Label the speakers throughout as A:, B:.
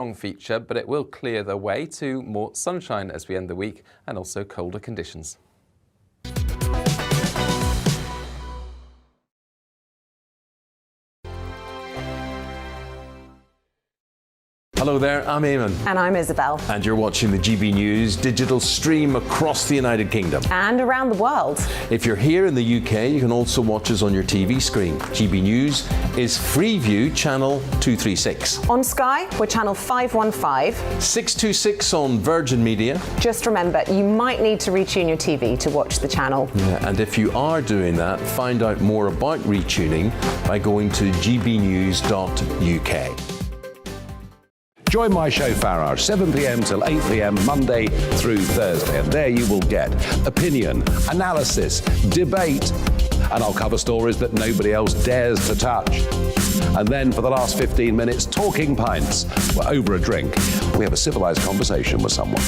A: feature, but it will clear the way to more sunshine as we end the week and also colder conditions. Hello there, I'm Eamon.
B: And I'm Isabel.
C: And you're watching the GB News digital stream across the United Kingdom.
B: And around the world. If
C: you're here in the UK, you can also watch us on your TV screen. GB News is Freeview channel 236.
B: On Sky, we're channel 515.
C: 626 on Virgin Media.
B: Just remember, you might need to retune your TV to watch the channel.
C: Yeah, and if you are doing that, find out more about retuning by going to gbnews.uk.
D: Join my show Farage, 7 p.m. till 8 p.m. Monday through Thursday. And there you will get opinion, analysis, debate, and I'll cover stories that nobody else dares to touch. And then for the last 15 minutes, talking pints. We're over a drink. We have a civilized conversation with someone.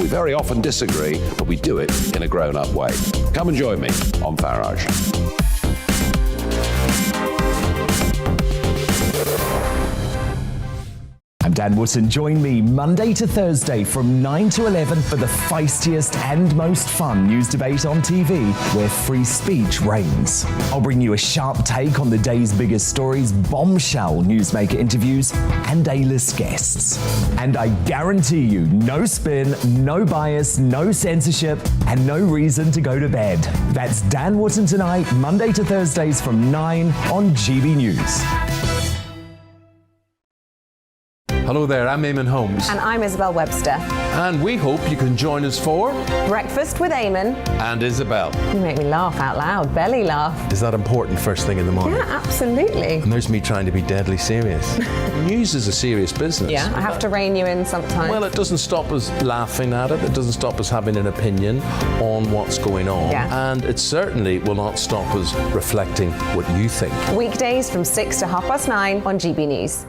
D: We very often disagree, but we do it in a grown-up way. Come and join me on Farage.
E: I'm Dan Wootton. Join me Monday to Thursday from 9 to 11 for the feistiest and most fun news debate on TV, where free speech reigns. I'll bring you a sharp take on the day's biggest stories, bombshell newsmaker interviews, and A-list guests. And I guarantee you, no spin, no bias, no censorship, and no reason to go to bed. That's Dan Wootton tonight, Monday to Thursdays from 9 on GB News.
C: Hello there, I'm Eamon Holmes.
B: And I'm Isabel Webster.
C: And we hope you can join us for
B: Breakfast with Eamon
C: and Isabel.
B: You make me laugh out loud, belly laugh.
C: Is that important first thing in the morning?
B: Yeah, absolutely.
C: And there's me trying to be deadly serious. News is a serious business.
B: Yeah, I have to rein you in sometimes.
C: Well, it doesn't stop us laughing at it. It doesn't stop us having an opinion on what's going on.
B: Yeah.
C: And it certainly will not stop us reflecting what you think.
B: Weekdays from 6 to 9:30 on GB News.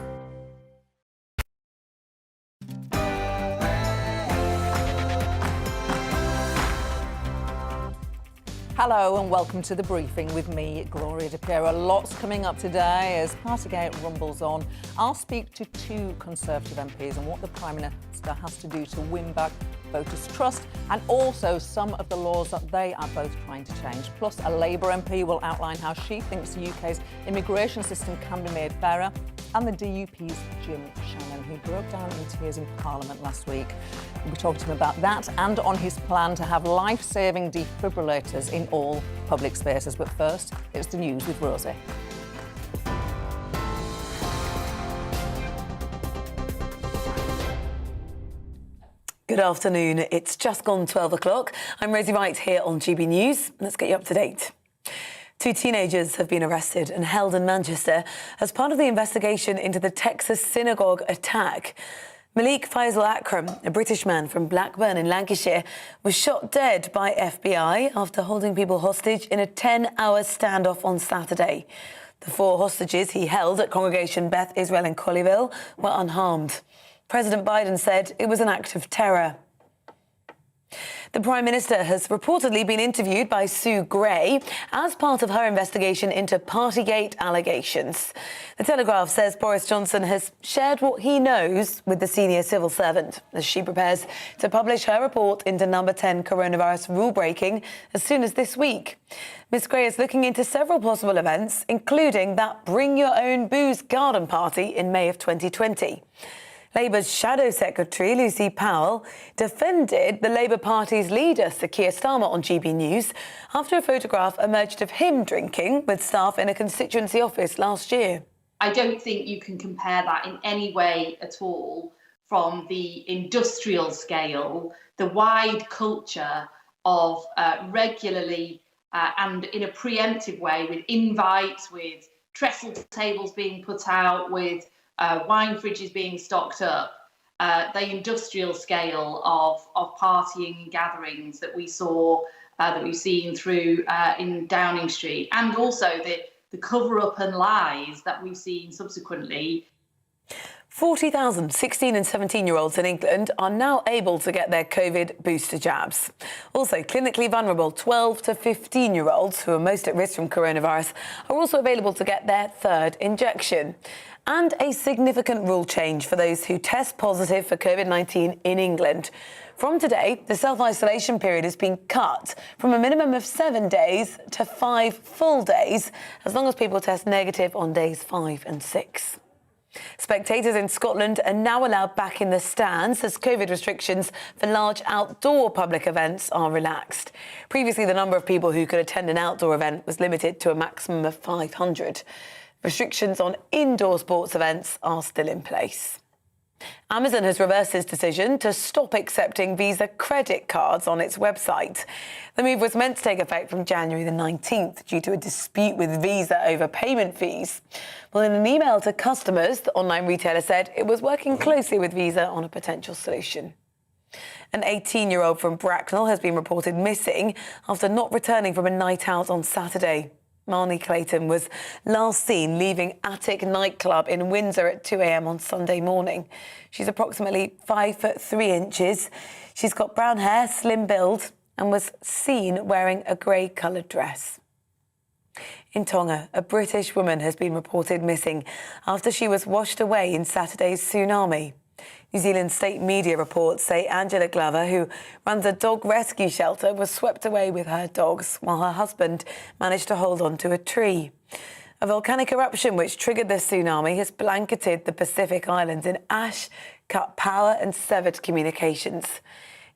F: Hello and welcome to The Briefing with me, Gloria De Piero. Lots coming up today as Partygate rumbles on. I'll speak to two Conservative MPs on what the Prime Minister has to do to win back voters' trust and also some of the laws that they are both trying to change. Plus, a Labour MP will outline how she thinks the UK's immigration system can be made fairer, and the DUP's Jim Shannon, who broke down in tears in Parliament last week. We'll be talking to him about that and on his plan to have life-saving defibrillators in all public spaces. But first, it's the news with Rosie.
G: Good afternoon. It's just gone 12 o'clock. I'm Rosie Wright here on GB News. Let's get you up to date. Two teenagers have been arrested and held in Manchester as part of the investigation into the Texas synagogue attack. Malik Faisal Akram, a British man from Blackburn in Lancashire, was shot dead by FBI after holding people hostage in a 10-hour standoff on Saturday. The four hostages he held at Congregation Beth Israel in Colleyville were unharmed. President Biden said it was an act of terror. The Prime Minister has reportedly been interviewed by Sue Gray as part of her investigation into Partygate allegations. The Telegraph says Boris Johnson has shared what he knows with the senior civil servant as she prepares to publish her report into number 10 coronavirus rule-breaking as soon as this week. Ms Gray is looking into several possible events, including that Bring Your Own Booze garden party in May of 2020. Labour's Shadow Secretary, Lucy Powell, defended the Labour Party's leader, Sir Keir Starmer, on GB News after a photograph emerged of him drinking with staff in a constituency office last year.
H: I don't think you can compare that in any way at all from the industrial scale, the wide culture of regularly and in a preemptive way with invites, with trestle tables being put out, with wine fridges being stocked up, the industrial scale of partying gatherings that we saw, that we've seen through in Downing Street, and also the cover-up and lies that we've seen subsequently.
G: 40,000 16 and 17-year-olds in England are now able to get their COVID booster jabs. Also, clinically vulnerable 12 to 15-year-olds who are most at risk from coronavirus are also available to get their third injection. and a significant rule change for those who test positive for COVID-19 in England. From today, the self-isolation period has been cut from a minimum of 7 days to 5 full days, as long as people test negative on days 5 and 6. Spectators in Scotland are now allowed back in the stands as COVID restrictions for large outdoor public events are relaxed. Previously, the number of people who could attend an outdoor event was limited to a maximum of 500. Restrictions on indoor sports events are still in place. Amazon has reversed its decision to stop accepting Visa credit cards on its website. The move was meant to take effect from January the 19th due to a dispute with Visa over payment fees. Well, in an email to customers, the online retailer said it was working closely with Visa on a potential solution. An 18-year-old from Bracknell has been reported missing after not returning from a night out on Saturday. Marnie Clayton was last seen leaving Attic nightclub in Windsor at 2 a.m. on Sunday morning. She's approximately 5'3". She's got brown hair, slim build, and was seen wearing a grey-coloured dress. In Tonga, a British woman has been reported missing after she was washed away in Saturday's tsunami. New Zealand state media reports say Angela Glover, who runs a dog rescue shelter, was swept away with her dogs while her husband managed to hold on to a tree. A volcanic eruption which triggered the tsunami has blanketed the Pacific Islands in ash, cut power and severed communications.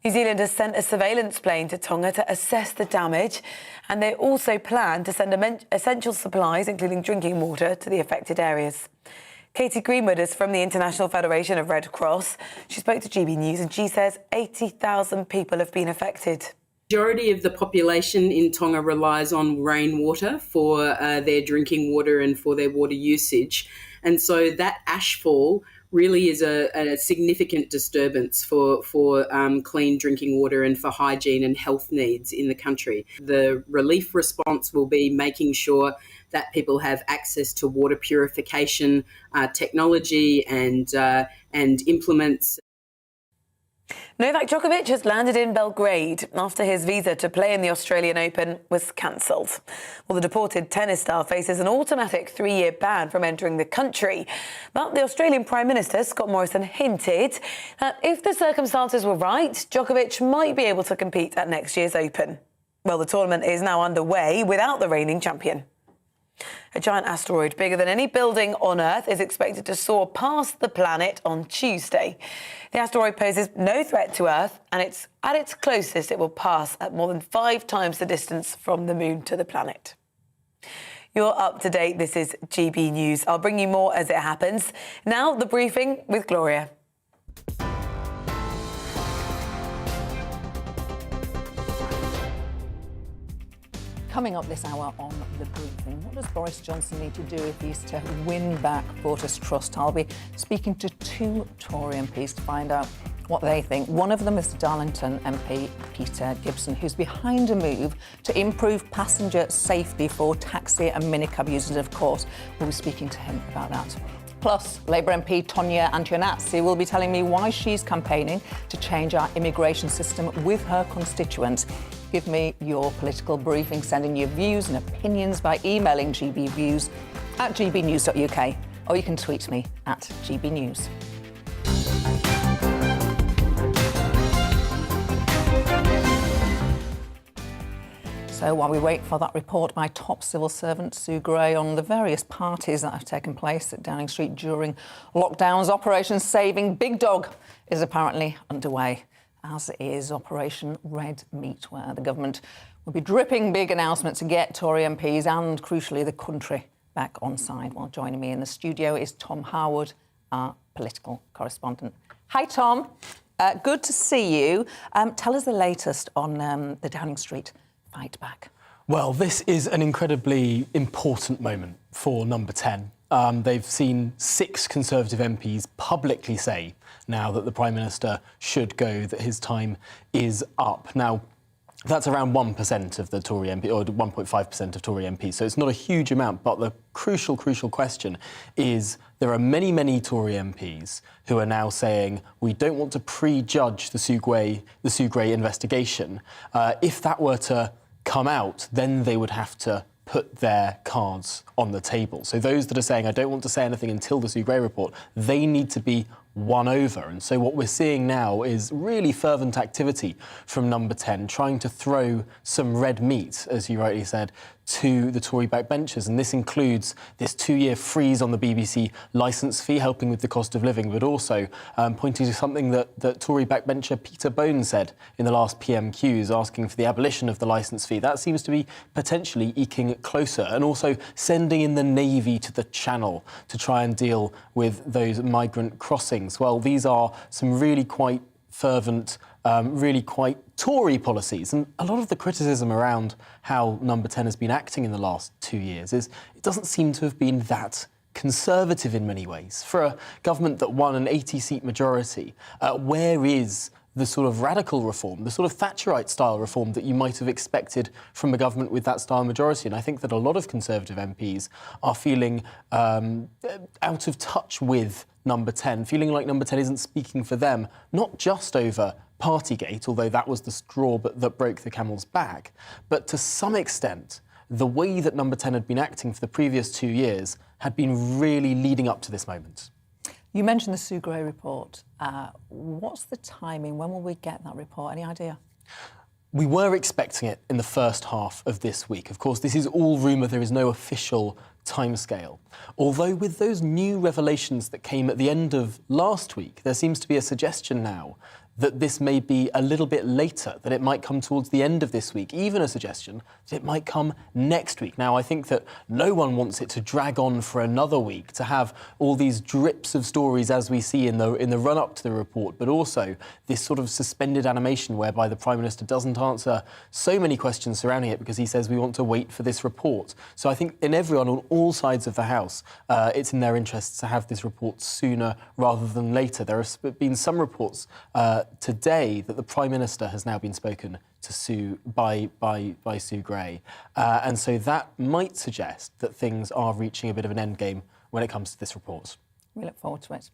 G: New Zealand has sent a surveillance plane to Tonga to assess the damage, and they also plan to send essential supplies, including drinking water, to the affected areas. Katie Greenwood is from the International Federation of Red Cross. She spoke to GBNews and she says 80,000 people have been affected.
I: The majority of the population in Tonga relies on rainwater for their drinking water and for their water usage. And so that ashfall really is a significant disturbance for clean drinking water and for hygiene and health needs in the country. The relief response will be making sure that people have access to water purification technology and implements.
G: Novak Djokovic has landed in Belgrade after his visa to play in the Australian Open was cancelled. Well, the deported tennis star faces an automatic 3-year ban from entering the country. But the Australian Prime Minister, Scott Morrison, hinted that if the circumstances were right, Djokovic might be able to compete at next year's Open. Well, the tournament is now underway without the reigning champion. A giant asteroid bigger than any building on Earth is expected to soar past the planet on Tuesday. The asteroid poses no threat to Earth, and at its closest it will pass at more than 5 times the distance from the moon to the planet. You're up to date. This is GB News. I'll bring you more as it happens. Now, the briefing with Gloria.
F: Coming up this hour on The Briefing, what does Boris Johnson need to do if he's to win back voters' trust? I'll be speaking to 2 Tory MPs to find out what they think. One of them is the Darlington MP, Peter Gibson, who's behind a move to improve passenger safety for taxi and minicab users. Of course, we'll be speaking to him about that. Plus, Labour MP Tonya Antionazzi will be telling me why she's campaigning to change our immigration system with her constituents. Give me your political briefing, sending your views and opinions by emailing gbviews@gbnews.uk, or you can tweet me at gbnews. So while we wait for that report by top civil servant Sue Gray on the various parties that have taken place at Downing Street during lockdowns, Operation Saving Big Dog is apparently underway, as is Operation Red Meat, where the government will be dripping big announcements to get Tory MPs and, crucially, the country back on side. Well, joining me in the studio is Tom Harwood, our political correspondent. Hi, Tom. Good to see you. Tell us the latest on the Downing Street fight back.
J: Well, this is an incredibly important moment for Number 10. They've seen 6 Conservative MPs publicly say now that the Prime Minister should go, that his time is up. Now, that's around 1% of the Tory MP, or 1.5% of Tory MPs, so it's not a huge amount, but the crucial question is there are many, many Tory MPs who are now saying we don't want to prejudge the Sue Gray investigation. If that were to come out, then they would have to put their cards on the table. So those that are saying, I don't want to say anything until the Sue Gray report, they need to be won over. And so what we're seeing now is really fervent activity from Number 10, trying to throw some red meat, as you rightly said, to the Tory backbenchers. And this includes this 2-year freeze on the BBC licence fee, helping with the cost of living, but also pointing to something that Tory backbencher Peter Bone said in the last PMQs, asking for the abolition of the licence fee. That seems to be potentially eking closer, and also sending in the Navy to the Channel to try and deal with those migrant crossings. Well, these are some really quite fervent, really quite Tory policies. And a lot of the criticism around how Number 10 has been acting in the last 2 years is it doesn't seem to have been that conservative in many ways. For a government that won an 80-seat majority, where is the sort of radical reform, the sort of Thatcherite-style reform that you might have expected from a government with that style majority? And I think that a lot of Conservative MPs are feeling out of touch with Number 10, feeling like Number 10 isn't speaking for them, not just over Partygate, although that was the straw that broke the camel's back, but to some extent, the way that Number 10 had been acting for the previous 2 years had been really leading up to this moment.
F: You mentioned the Sue Gray report. What's the timing? When will we get that report? Any idea?
J: We were expecting it in the first half of this week. Of course, this is all rumour. There is no official timescale. Although with those new revelations that came at the end of last week, there seems to be a suggestion now that this may be a little bit later, that it might come towards the end of this week, even a suggestion that it might come next week. Now, I think that no one wants it to drag on for another week, to have all these drips of stories as we see in the run-up to the report, but also this sort of suspended animation whereby the Prime Minister doesn't answer so many questions surrounding it because he says we want to wait for this report. So I think in everyone on all sides of the House, it's in their interests to have this report sooner rather than later. There have been some reports today that the Prime Minister has now been spoken to Sue by Sue Gray. And so that might suggest that things are reaching a bit of an endgame when it comes to this report.
F: We look forward to it.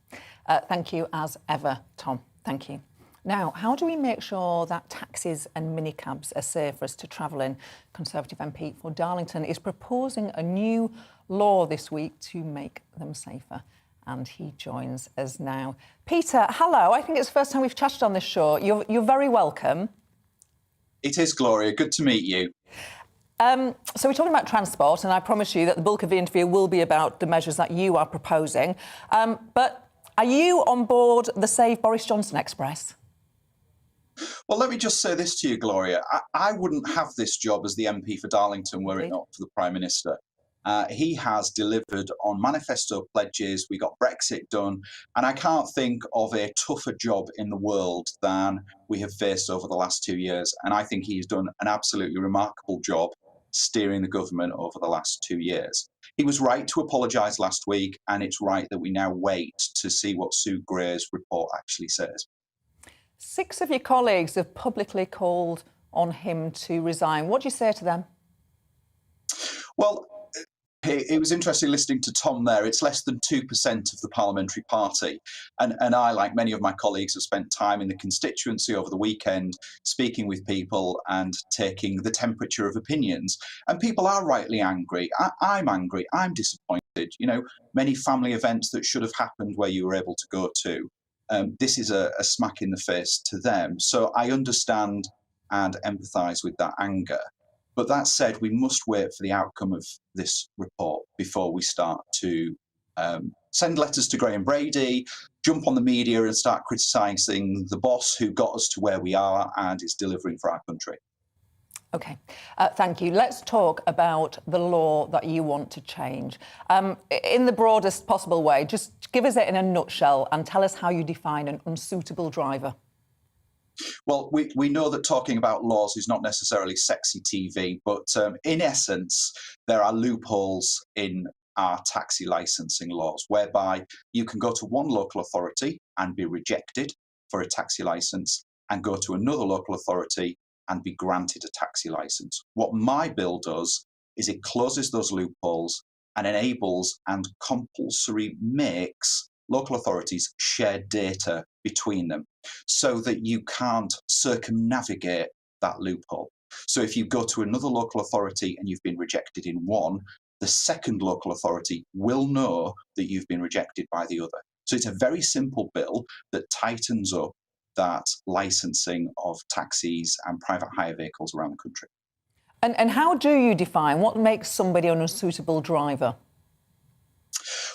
F: Thank you as ever, Tom. Thank you. Now, how do we make sure that taxis and minicabs are safe for us to travel in? Conservative MP for Darlington is proposing a new law this week to make them safer. And he joins us now. Peter, hello. I think it's the first time we've chatted on this show. You're very welcome.
K: It is, Gloria. Good to meet you.
F: So we're talking about transport, and I promise you that the bulk of the interview will be about the measures that you are proposing. But are you on board the Save Boris Johnson Express?
K: Well, let me just say this to you, Gloria. I wouldn't have this job as the MP for Darlington were it not for the Prime Minister. He has delivered on manifesto pledges. We got Brexit done. And I can't think of a tougher job in the world than we have faced over the last 2 years. And I think he's done an absolutely remarkable job steering the government over the last 2 years. He was right to apologise last week, and it's right that we now wait to see what Sue Gray's report actually says.
F: 6 of your colleagues have publicly called on him to resign. What do you say to them?
K: Well, it was interesting listening to Tom there. It's less than 2% of the parliamentary party. And I, like many of my colleagues, have spent time in the constituency over the weekend speaking with people and taking the temperature of opinions. And people are rightly angry. I'm angry. I'm disappointed. You know, many family events that should have happened where you were able to go to. This is a smack in the face to them. So I understand and empathise with that anger. But that said, we must wait for the outcome of this report before we start to send letters to Graham Brady, jump on the media and start criticising the boss who got us to where we are and is delivering for our country.
F: OK, thank you. Let's talk about the law that you want to change. In the broadest possible way, just give us it in a nutshell and tell us how you define an unsuitable driver.
K: Well, we know that talking about laws is not necessarily sexy TV, but in essence, there are loopholes in our taxi licensing laws, whereby you can go to one local authority and be rejected for a taxi license and go to another local authority and be granted a taxi license. What my bill does is it closes those loopholes and enables and compulsory makes local authorities share data between them so that you can't circumnavigate that loophole. So if you go to another local authority and you've been rejected in one, the second local authority will know that you've been rejected by the other. So it's a very simple bill that tightens up that licensing of taxis and private hire vehicles around the country.
F: And how do you define what makes somebody an unsuitable driver?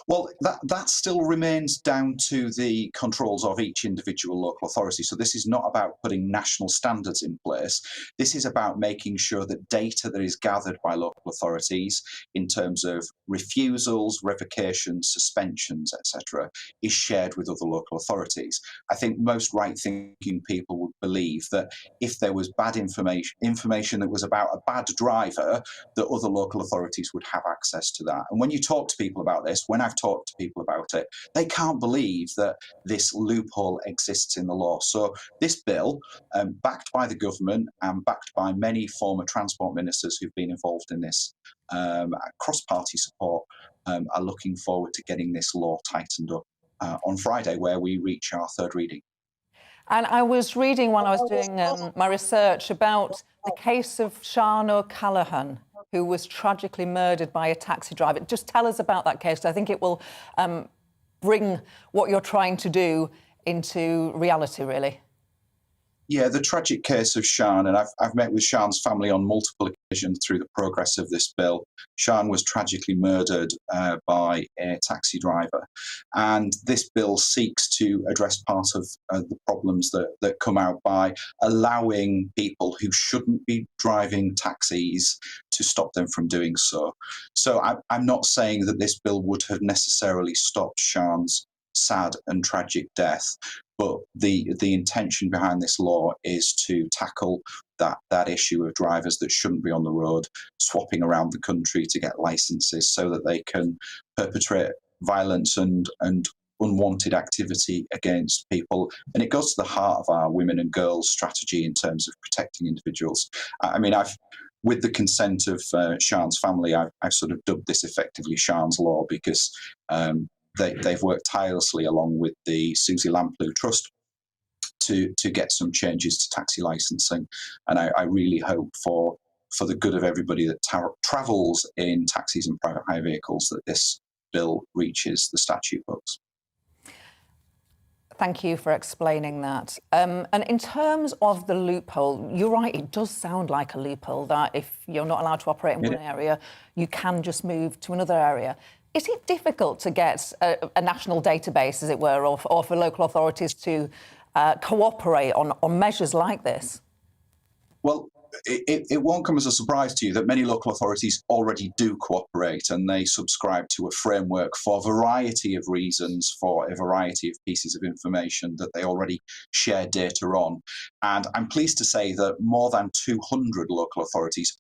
K: Well, that still remains down to the controls of each individual local authority. So this is not about putting national standards in place. This is about making sure that data that is gathered by local authorities in terms of refusals, revocations, suspensions, etc., is shared with other local authorities. I think most right-thinking people would believe that if there was bad information that was about a bad driver, that other local authorities would have access to that. And when you talk to people about this, when I've talked to people about it, they can't believe that this loophole exists in the law. So this bill, backed by the government and backed by many former transport ministers who've been involved in this, cross-party support, are looking forward to getting this law tightened up on Friday, where we reach our third reading.
F: And I was reading while I was doing my research about the case of Sian O'Callaghan, who was tragically murdered by a taxi driver. Just tell us about that case. I think it will bring what you're trying to do into reality, really.
K: Yeah, the tragic case of Sian, and I've met with Sian's family on multiple occasions through the progress of this bill. Sian was tragically murdered by a taxi driver, and this bill seeks to address part of the problems that come out by allowing people who shouldn't be driving taxis to stop them from doing so. So I'm not saying that this bill would have necessarily stopped Sian's sad and tragic death, but the intention behind this law is to tackle that issue of drivers that shouldn't be on the road, swapping around the country to get licenses so that they can perpetrate violence and unwanted activity against people. And it goes to the heart of our women and girls strategy in terms of protecting individuals. I mean, with the consent of Sian's family, I've sort of dubbed this effectively Sian's Law, because they've worked tirelessly along with the Susie Lamplugh Trust to get some changes to taxi licensing. And I really hope for the good of everybody that travels in taxis and private hire vehicles that this bill reaches the statute books.
F: Thank you for explaining that. And in terms of the loophole, you're right, it does sound like a loophole that if you're not allowed to operate in one area, you can just move to another area. Is it difficult to get a national database, as it were, or for local authorities to cooperate on measures like this?
K: Well, it won't come as a surprise to you that many local authorities already do cooperate, and they subscribe to a framework for a variety of reasons, for a variety of pieces of information that they already share data on. And I'm pleased to say that more than 200 local authorities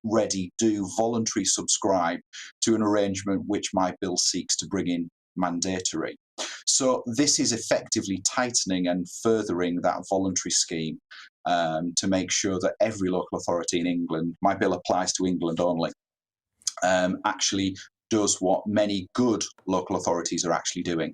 K: already do voluntarily subscribe to an arrangement which my bill seeks to bring in mandatory. So this is effectively tightening and furthering that voluntary scheme to make sure that every local authority in England, my bill applies to England only, actually does what many good local authorities are actually doing.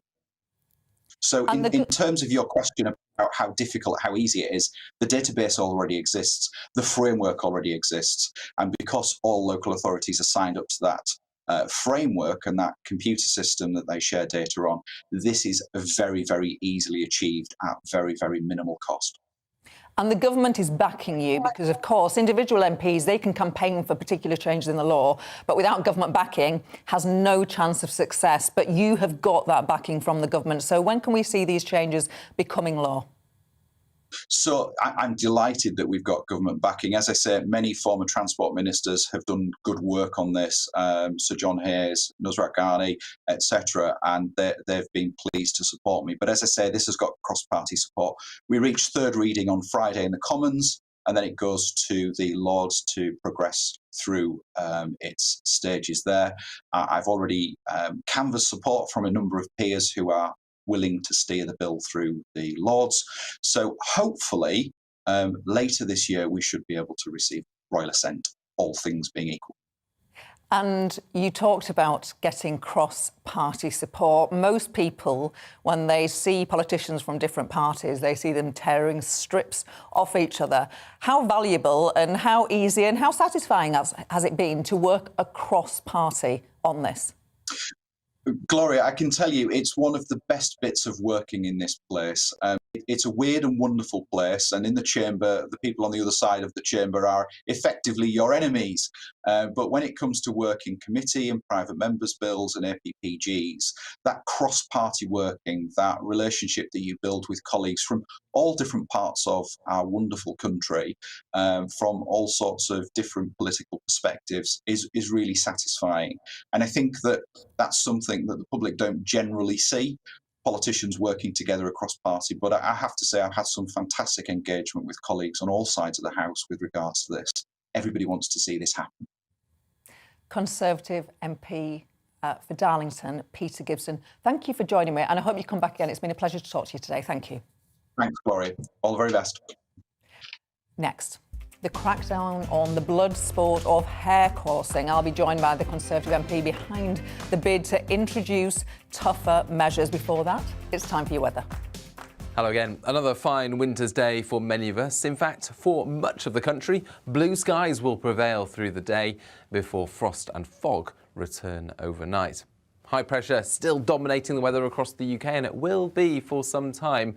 K: So in terms of your question about how difficult, how easy it is, the database already exists, the framework already exists, and because all local authorities are signed up to that framework and that computer system that they share data on, this is very, very easily achieved at very, very minimal cost.
F: And the government is backing you because, of course, individual MPs, they can campaign for particular changes in the law, but without government backing, has no chance of success. But you have got that backing from the government. So when can we see these changes becoming law?
K: So I'm delighted that we've got government backing. As I say, many former transport ministers have done good work on this, Sir John Hayes, Nusrat Ghani, etc., and they've been pleased to support me. But as I say, this has got cross-party support. We reach third reading on Friday in the Commons, and then it goes to the Lords to progress through its stages there. I've already canvassed support from a number of peers who are willing to steer the bill through the Lords. So hopefully later this year we should be able to receive royal assent, all things being equal.
F: And you talked about getting cross-party support. Most people, when they see politicians from different parties, they see them tearing strips off each other. How valuable and how easy and how satisfying has it been to work across party on this?
K: Gloria, I can tell you it's one of the best bits of working in this place. It's a weird and wonderful place, and in the chamber, the people on the other side of the chamber are effectively your enemies. But when it comes to working committee and private members' bills and APPGs, that cross-party working, that relationship that you build with colleagues from all different parts of our wonderful country, from all sorts of different political perspectives, is really satisfying. And I think that that's something that the public don't generally see, politicians working together across party. But I have to say I've had some fantastic engagement with colleagues on all sides of the House with regards to this. Everybody wants to see this happen.
F: Conservative MP for Darlington, Peter Gibson, thank you for joining me, and I hope you come back again. It's been a pleasure to talk to you today. Thank you.
K: Thanks, Gloria. All the very best.
F: Next, the crackdown on the blood sport of hair coursing. I'll be joined by the Conservative MP behind the bid to introduce tougher measures. Before that, it's time for your weather.
A: Hello again. Another fine winter's day for many of us. In fact, for much of the country, blue skies will prevail through the day before frost and fog return overnight. High pressure still dominating the weather across the UK, and it will be for some time.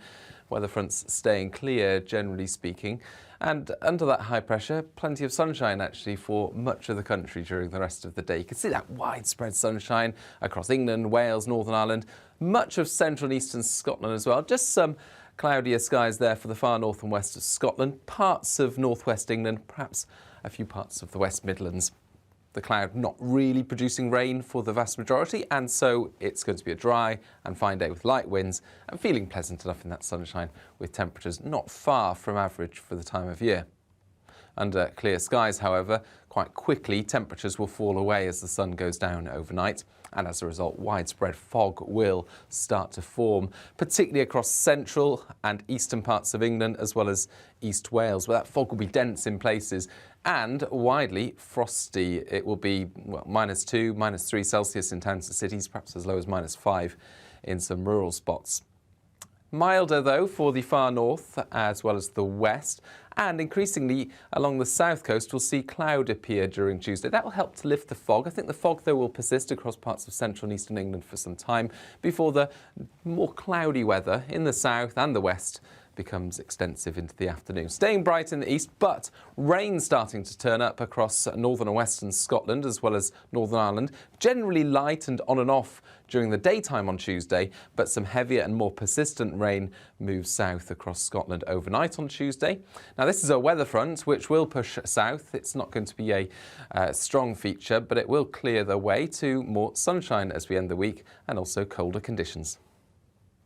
A: Weather fronts staying clear, generally speaking. And under that high pressure, plenty of sunshine actually for much of the country during the rest of the day. You can see that widespread sunshine across England, Wales, Northern Ireland, much of central and eastern Scotland as well. Just some cloudier skies there for the far north and west of Scotland, parts of northwest England, perhaps a few parts of the West Midlands. The cloud not really producing rain for the vast majority, and so it's going to be a dry and fine day with light winds and feeling pleasant enough in that sunshine, with temperatures not far from average for the time of year. Under clear skies, however, quite quickly temperatures will fall away as the sun goes down overnight, and as a result widespread fog will start to form, particularly across central and eastern parts of England as well as East Wales, where that fog will be dense in places and widely frosty. It will be -2, -3 Celsius in towns and cities, perhaps as low as -5 in some rural spots. Milder, though, for the far north as well as the west, and increasingly along the south coast we'll see cloud appear during Tuesday. That will help to lift the fog. I think the fog, though, will persist across parts of central and eastern England for some time before the more cloudy weather in the south and the west becomes extensive into the afternoon. Staying bright in the east, but rain starting to turn up across northern and western Scotland as well as Northern Ireland. Generally light and on and off during the daytime on Tuesday, but some heavier and more persistent rain moves south across Scotland overnight on Tuesday. Now, this is a weather front which will push south. It's not going to be a strong feature, but it will clear the way to more sunshine as we end the week and also colder conditions.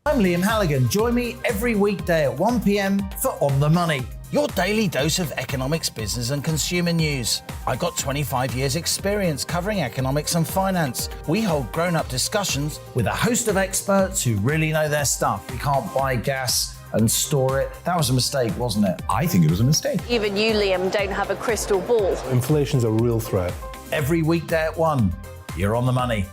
L: I'm Liam Halligan. Join me every weekday at 1 p.m. for On the Money, your daily dose of economics, business and consumer news. I got 25 years experience covering economics and finance. We hold grown-up discussions with a host of experts who really know their stuff. We can't buy gas and store it. That was a mistake, wasn't it?
M: I think it was a mistake.
N: Even you, Liam, don't have a crystal ball.
M: Inflation's a real threat.
L: Every weekday at 1, you're On the Money.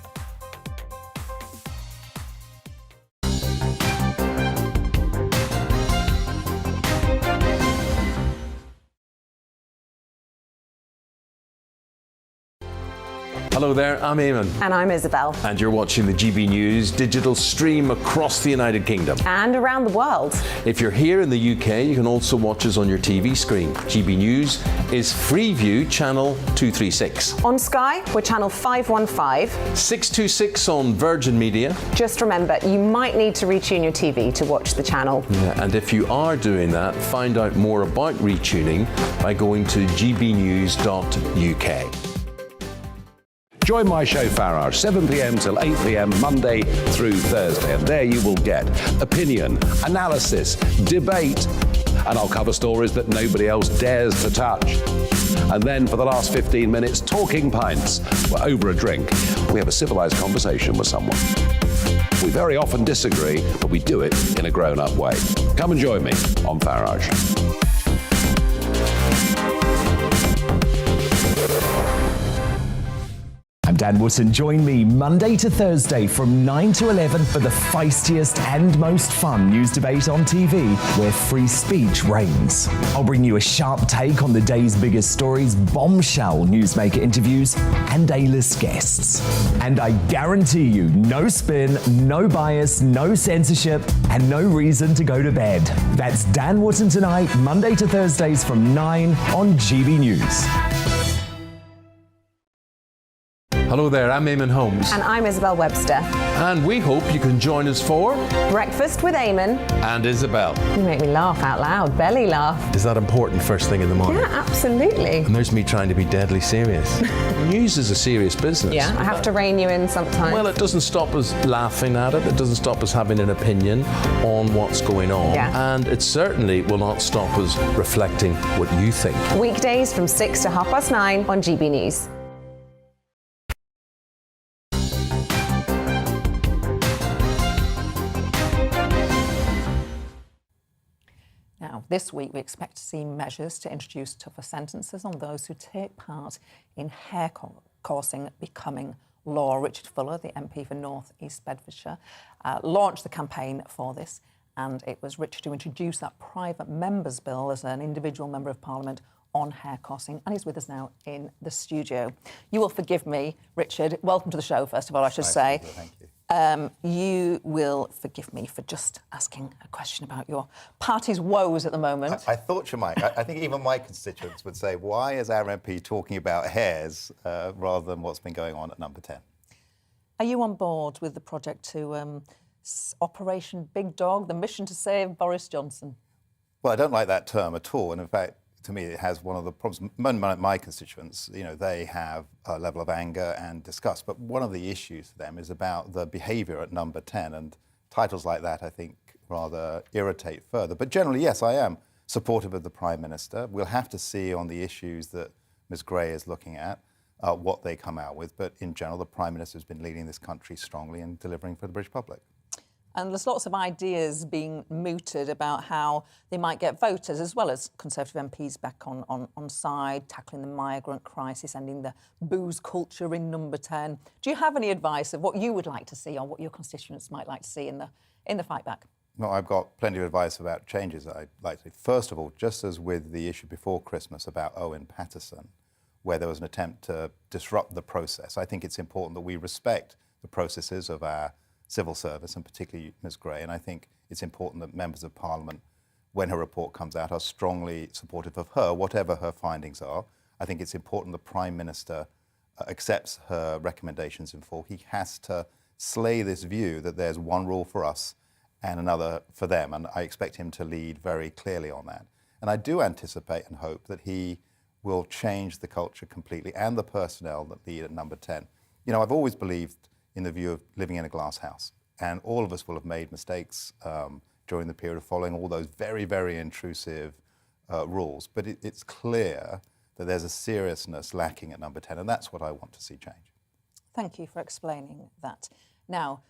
C: Hello there, I'm Eamon.
B: And I'm Isabel.
C: And you're watching the GB News digital stream across the United Kingdom.
B: And around the world.
C: If you're here in the UK, you can also watch us on your TV screen. GB News is Freeview channel 236.
B: On Sky, we're channel 515.
C: 626 on Virgin Media.
B: Just remember, you might need to retune your TV to watch the channel.
C: Yeah, and if you are doing that, find out more about retuning by going to gbnews.uk.
D: Join my show Farage, 7 p.m. till 8 p.m. Monday through Thursday, and there you will get opinion, analysis, debate, and I'll cover stories that nobody else dares to touch. And then for the last 15 minutes, talking pints. We're over a drink. We have a civilized conversation with someone. We very often disagree, but we do it in a grown-up way. Come and join me on Farage.
E: Dan Wootton. Join me Monday to Thursday from 9 to 11 for the feistiest and most fun news debate on TV, where free speech reigns. I'll bring you a sharp take on the day's biggest stories, bombshell newsmaker interviews, and A-list guests. And I guarantee you, no spin, no bias, no censorship, and no reason to go to bed. That's Dan Wootton tonight, Monday to Thursdays from 9 on GB News.
C: Hello there, I'm Eamon Holmes.
B: And I'm Isabel Webster.
C: And we hope you can join us for
B: Breakfast with Eamon.
C: And Isabel.
B: You make me laugh out loud, belly laugh.
C: Is that important first thing in the morning?
B: Yeah, absolutely.
C: And there's me trying to be deadly serious. News is a serious business.
B: Yeah, I have to rein you in sometimes.
C: Well, it doesn't stop us laughing at it. It doesn't stop us having an opinion on what's going on.
B: Yeah.
C: And it certainly will not stop us reflecting what you think.
B: Weekdays from 6 to 9:30 on GB News.
F: Now, this week we expect to see measures to introduce tougher sentences on those who take part in hair coursing becoming law. Richard Fuller, the MP for North East Bedfordshire, launched the campaign for this, and it was Richard who introduced that private member's bill as an individual member of Parliament on hair coursing, and he's with us now in the studio. You will forgive me, Richard. Welcome to the show, first of all, I should say.
O: Thank you.
F: You will forgive me for just asking a question about your party's woes at the moment.
O: I thought you might. I think even my constituents would say, why is our MP talking about hairs rather than what's been going on at number 10?
F: Are you on board with the project to Operation Big Dog, the mission to save Boris Johnson?
O: Well, I don't like that term at all. And in fact, to me, it has one of the problems. My constituents, they have a level of anger and disgust. But one of the issues for them is about the behaviour at number 10. And titles like that, I think, rather irritate further. But generally, yes, I am supportive of the Prime Minister. We'll have to see on the issues that Ms Gray is looking at what they come out with. But in general, the Prime Minister has been leading this country strongly and delivering for the British public.
F: And there's lots of ideas being mooted about how they might get voters as well as Conservative MPs back on side, tackling the migrant crisis, ending the booze culture in number 10. Do you have any advice of what you would like to see or what your constituents might like to see in the fight back?
O: No, I've got plenty of advice about changes that I'd like to see. First of all, just as with the issue before Christmas about Owen Paterson, where there was an attempt to disrupt the process, I think it's important that we respect the processes of our civil service, and particularly Ms Gray. And I think it's important that members of Parliament, when her report comes out, are strongly supportive of her, whatever her findings are. I think it's important the Prime Minister accepts her recommendations in full. He has to slay this view that there's one rule for us and another for them. And I expect him to lead very clearly on that. And I do anticipate and hope that he will change the culture completely and the personnel that lead at number 10. I've always believed in the view of living in a glass house. And all of us will have made mistakes during the period of following all those very, very intrusive rules. But it's clear that there's a seriousness lacking at number 10, and that's what I want to see change.
F: Thank you for explaining that. Now,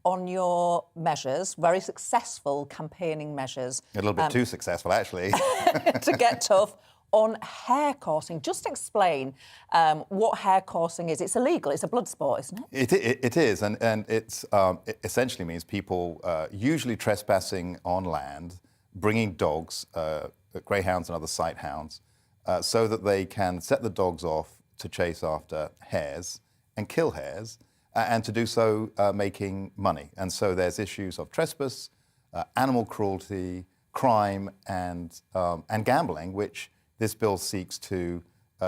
F: on your measures, very successful campaigning measures.
O: A little bit too successful, actually.
F: To get tough. On hair coursing, just explain what hair coursing is. It's illegal. It's a blood sport, isn't it?
O: It is, and it essentially means people usually trespassing on land, bringing dogs, greyhounds and other sight hounds, so that they can set the dogs off to chase after hares and kill hares, and to do so making money. And so there's issues of trespass, animal cruelty, crime, and gambling, which this bill seeks to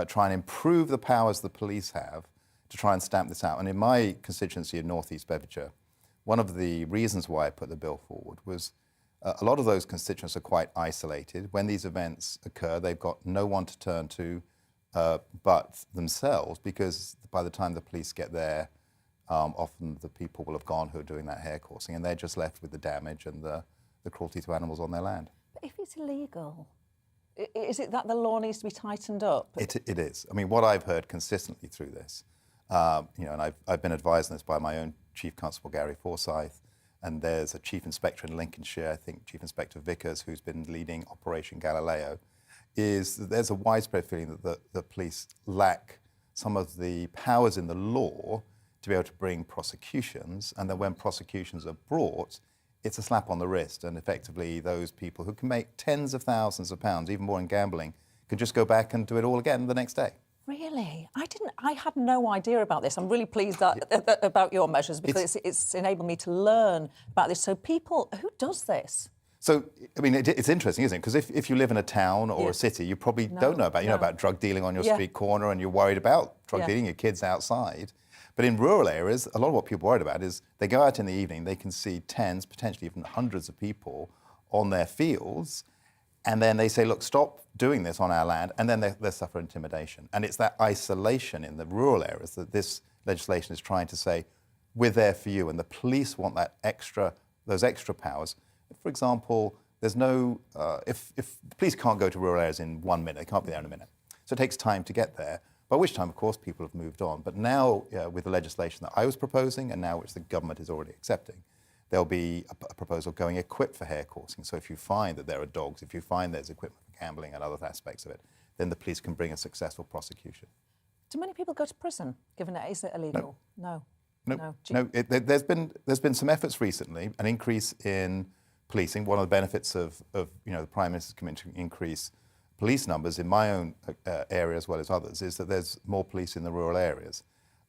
O: try and improve the powers the police have to try and stamp this out. And in my constituency of North East Bedfordshire, one of the reasons why I put the bill forward was a lot of those constituents are quite isolated. When these events occur, they've got no one to turn to but themselves, because by the time the police get there, often the people will have gone who are doing that hair coursing, and they're just left with the damage and the cruelty to animals on their land.
F: But if it's illegal, is it that the law needs to be tightened up?
O: It is. I mean, what I've heard consistently through this, and I've been advised on this by my own Chief Constable Gary Forsyth, and there's a Chief Inspector in Lincolnshire, I think Chief Inspector Vickers, who's been leading Operation Galileo, is that there's a widespread feeling that the police lack some of the powers in the law to be able to bring prosecutions, and then when prosecutions are brought, it's a slap on the wrist, and effectively those people who can make tens of thousands of pounds, even more in gambling, can just go back and do it all again the next day.
F: Really? I had no idea about this. I'm really pleased about your measures, because it's enabled me to learn about this. So people, who does this?
O: So, I mean, it's interesting, isn't it? Because if you live in a town or a city, you probably don't know about, you know about drug dealing on your street corner, and you're worried about drug dealing, your kids outside. But in rural areas, a lot of what people are worried about is they go out in the evening, they can see tens, potentially even hundreds of people on their fields, and then they say, look, stop doing this on our land, and then they suffer intimidation. And it's that isolation in the rural areas that this legislation is trying to say, we're there for you, and the police want those extra powers. For example, there's no, if the police can't go to rural areas in 1 minute, they can't be there in a minute. So it takes time to get there, by which time, of course, people have moved on. But now, with the legislation that I was proposing, and now which the government is already accepting, there'll be a proposal going equipped for hare coursing. So if you find that there are dogs, if you find there's equipment for gambling and other aspects of it, then the police can bring a successful prosecution.
F: Do many people go to prison, given it is illegal? No.
O: There's been some efforts recently, an increase in policing. One of the benefits of the Prime Minister's commitment to increase police numbers in my own area as well as others is that there's more police in the rural areas.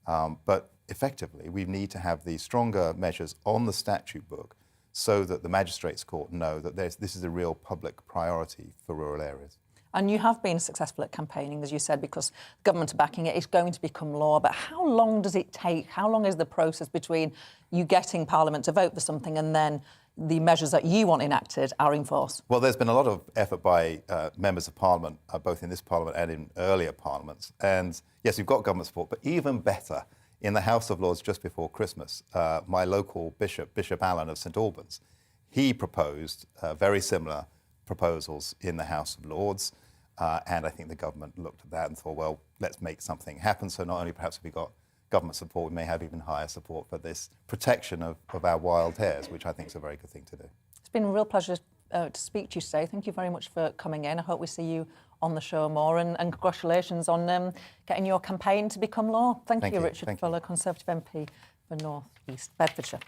O: But effectively, we need to have these stronger measures on the statute book so that the magistrates' court know that this is a real public priority for rural areas.
F: And you have been successful at campaigning, as you said, because government are backing it. It's going to become law. But how long does it take? How long is the process between you getting Parliament to vote for something and then the measures that you want enacted are in force?
O: Well, there's been a lot of effort by members of Parliament, both in this Parliament and in earlier Parliaments. And yes, we've got government support, but even better, in the House of Lords just before Christmas, my local bishop, Bishop Allen of St Albans, he proposed very similar proposals in the House of Lords. And I think the government looked at that and thought, well, let's make something happen. So not only perhaps have we got government support, we may have even higher support for this protection of our wild hares, which I think is a very good thing to do.
F: It's been a real pleasure to speak to you today. Thank you very much for coming in. I hope we see you on the show more, and congratulations on getting your campaign to become law. Thank you, Richard Fuller, Conservative MP for North East Bedfordshire.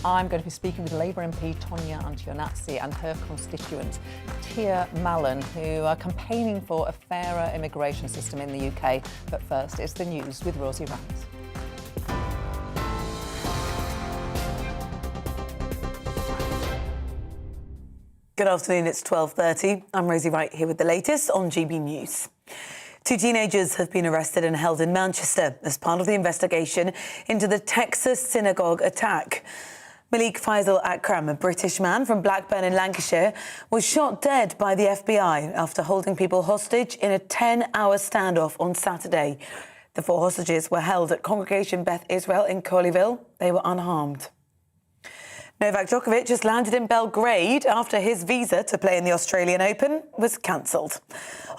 F: I'm going to be speaking with Labour MP Tonya Antionazzi and her constituent Tia Mallon, who are campaigning for a fairer immigration system in the UK. But first, it's the news with Rosie Wright.
G: Good afternoon, it's 12:30. I'm Rosie Wright here with the latest on GB News. 2 teenagers have been arrested and held in Manchester as part of the investigation into the Texas synagogue attack. Malik Faisal Akram, a British man from Blackburn in Lancashire, was shot dead by the FBI after holding people hostage in a 10-hour standoff on Saturday. The 4 hostages were held at Congregation Beth Israel in Colleyville. They were unharmed. Novak Djokovic has landed in Belgrade after his visa to play in the Australian Open was cancelled.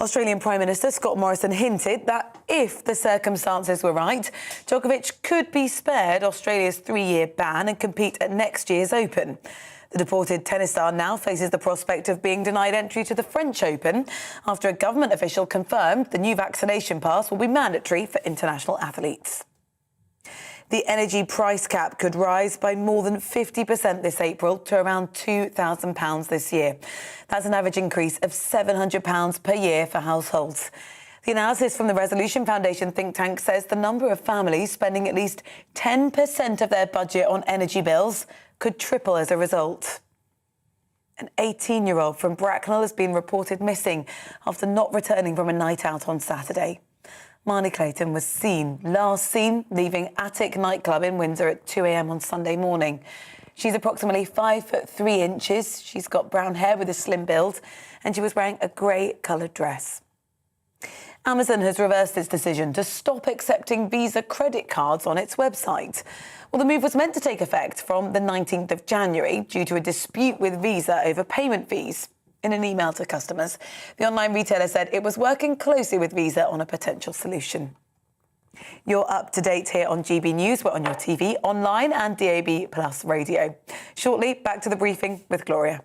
G: Australian Prime Minister Scott Morrison hinted that if the circumstances were right, Djokovic could be spared Australia's 3-year ban and compete at next year's Open. The deported tennis star now faces the prospect of being denied entry to the French Open after a government official confirmed the new vaccination pass will be mandatory for international athletes. The energy price cap could rise by more than 50% this April to around £2,000 this year. That's an average increase of £700 per year for households. The analysis from the Resolution Foundation think tank says the number of families spending at least 10% of their budget on energy bills could triple as a result. An 18-year-old from Bracknell has been reported missing after not returning from a night out on Saturday. Marnie Clayton was last seen leaving Attic nightclub in Windsor at 2 a.m. on Sunday morning. She's approximately 5'3". She's got brown hair with a slim build, and she was wearing a grey-coloured dress. Amazon has reversed its decision to stop accepting Visa credit cards on its website. Well, the move was meant to take effect from the 19th of January due to a dispute with Visa over payment fees. In an email to customers, the online retailer said it was working closely with Visa on a potential solution. You're up to date here on GB News. We're on your TV, online and DAB Plus radio. Shortly, back to the briefing with Gloria.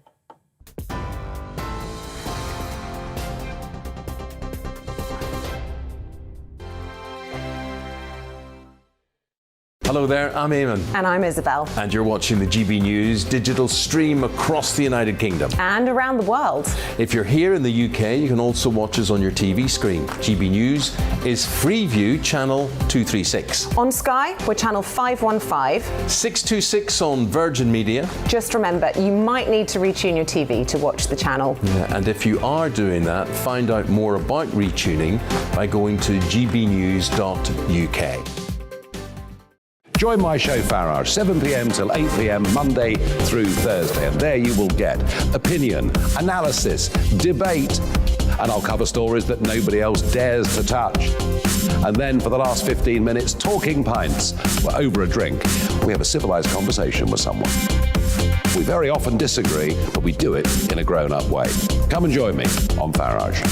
C: Hello there, I'm Eamon.
B: And I'm Isabel.
C: And you're watching the GB News digital stream across the United Kingdom.
B: And around the world.
C: If you're here in the UK, you can also watch us on your TV screen. GB News is Freeview channel 236.
B: On Sky, we're channel 515.
C: 626 on Virgin Media.
B: Just remember, you might need to retune your TV to watch the channel.
C: Yeah, and if you are doing that, find out more about retuning by going to gbnews.uk.
D: Join my show Farrar, 7 p.m. till 8 p.m. Monday through Thursday, and there you will get opinion, analysis, debate, and I'll cover stories that nobody else dares to touch. And then for the last 15 minutes, talking pints. We're over a drink. We have a civilised conversation with someone. We very often disagree, but we do it in a grown-up way. Come and join me on Farage.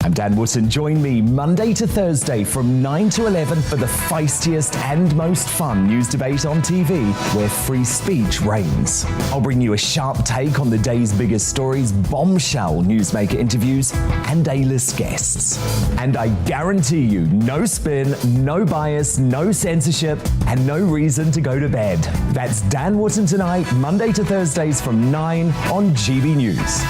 E: I'm Dan Wootton. Join me Monday to Thursday from 9 to 11 for the feistiest and most fun news debate on TV, where free speech reigns. I'll bring you a sharp take on the day's biggest stories, bombshell newsmaker interviews, and A-list guests. And I guarantee you, no spin, no bias, no censorship, and no reason to go to bed. That's Dan Wootton tonight, Monday to Thursdays from 9 on GB News.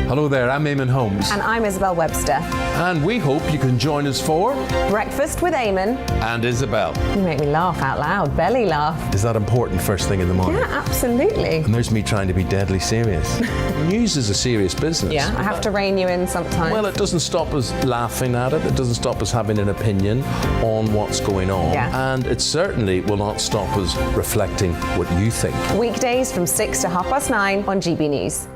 C: Hello there, I'm Eamon Holmes.
B: And I'm Isabel Webster.
C: And we hope you can join us for
B: Breakfast with Eamon.
C: And Isabel.
B: You make me laugh out loud, belly laugh.
C: Is that important first thing in the morning?
B: Yeah, absolutely.
C: And there's me trying to be deadly serious. News is a serious business.
B: Yeah, I have to rein you in sometimes.
C: Well, it doesn't stop us laughing at it. It doesn't stop us having an opinion on what's going on.
B: Yeah.
C: And it certainly will not stop us reflecting what you think.
B: Weekdays from 6 to 9:30 on GB News.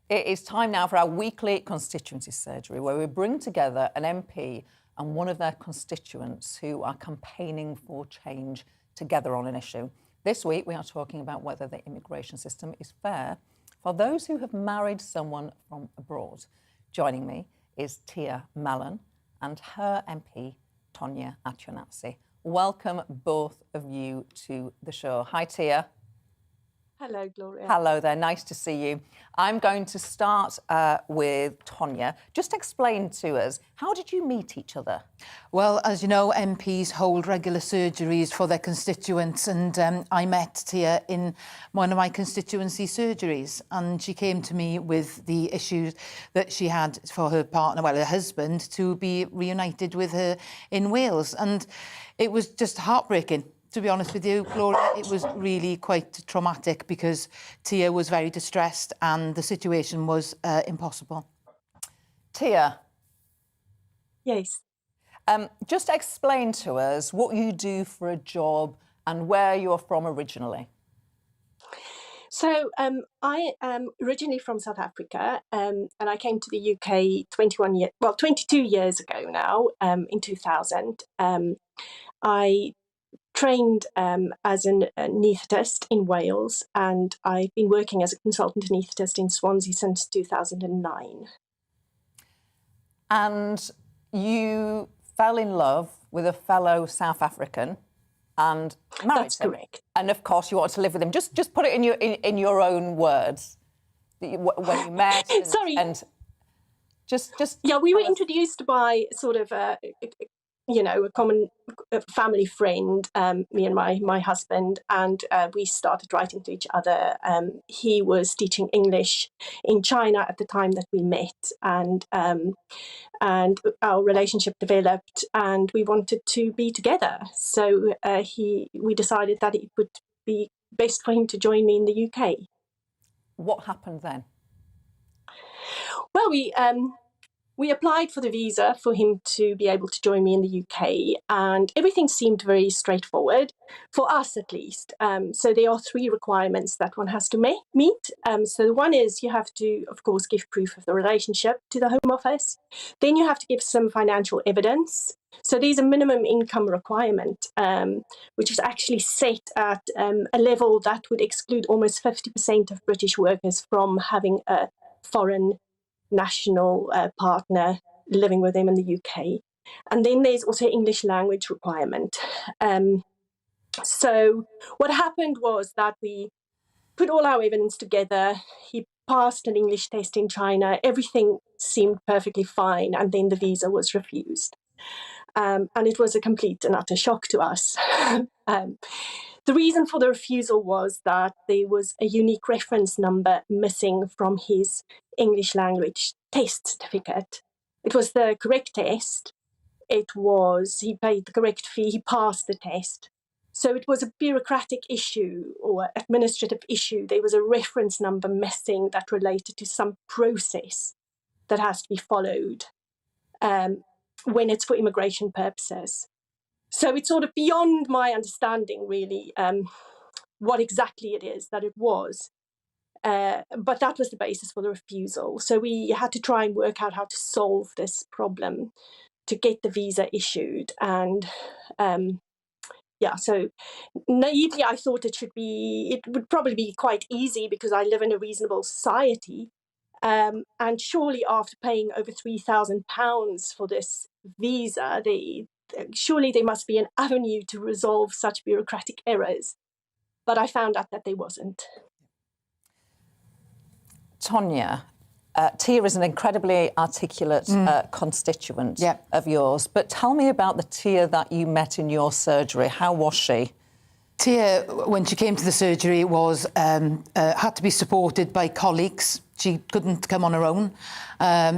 F: It is time now for our weekly constituency surgery, where we bring together an MP and one of their constituents who are campaigning for change together on an issue. This week, we are talking about whether the immigration system is fair for those who have married someone from abroad. Joining me is Tia Mallon and her MP, Tonya Atunatsi. Welcome, both of you, to the show. Hi, Tia.
P: Hello, Gloria.
F: Hello there, nice to see you. I'm going to start with Tonya. Just explain to us, how did you meet each other?
Q: Well, as you know, MPs hold regular surgeries for their constituents, and I met Tia in one of my constituency surgeries, and she came to me with the issues that she had for her partner, well, her husband, to be reunited with her in Wales. And it was just heartbreaking. To be honest with you, Gloria, it was really quite traumatic because Tia was very distressed and the situation was impossible.
F: Tia?
P: Yes.
F: Just explain to us what you do for a job and where you're from originally.
P: So I am originally from South Africa, and I came to the UK 22 years ago now, in 2000. I trained as an anaesthetist in Wales, and I've been working as a consultant anaesthetist in Swansea since 2009.
F: And you fell in love with a fellow South African and married
P: That's
F: him.
P: correct.
F: And of course you wanted to live with him. Just put it in your own words. When you met
P: Sorry.
F: And just
P: yeah, we were introduced by sort of a common family friend, me and my husband, and we started writing to each other. He was teaching English in China at the time that we met, and our relationship developed, and we wanted to be together. So we decided that it would be best for him to join me in the UK.
F: What happened then?
P: Well, we applied for the visa for him to be able to join me in the UK, and everything seemed very straightforward, for us at least. So there are 3 requirements that one has to meet. So one is you have to, of course, give proof of the relationship to the Home Office. Then you have to give some financial evidence. So there's a minimum income requirement, which is actually set at a level that would exclude almost 50% of British workers from having a foreign national partner living with them in the UK. And then there's also English language requirement. So what happened was that we put all our evidence together. He passed an English test in China. Everything seemed perfectly fine. And then the visa was refused. And it was a complete and utter shock to us. The reason for the refusal was that there was a unique reference number missing from his English language test certificate. It was the correct test. He paid the correct fee, he passed the test. So it was a bureaucratic issue or administrative issue. There was a reference number missing that related to some process that has to be followed when it's for immigration purposes. So it's sort of beyond my understanding, really, what exactly it is that it was. But that was the basis for the refusal. So we had to try and work out how to solve this problem to get the visa issued. And so naively, I thought it would probably be quite easy because I live in a reasonable society. And surely after paying over £3,000 for this visa, surely there must be an avenue to resolve such bureaucratic errors. But I found out that there wasn't.
F: Tonya, Tia is an incredibly articulate constituent of yours. But tell me about the Tia that you met in your surgery. How was she?
Q: Tia, when she came to the surgery, had to be supported by colleagues. She couldn't come on her own.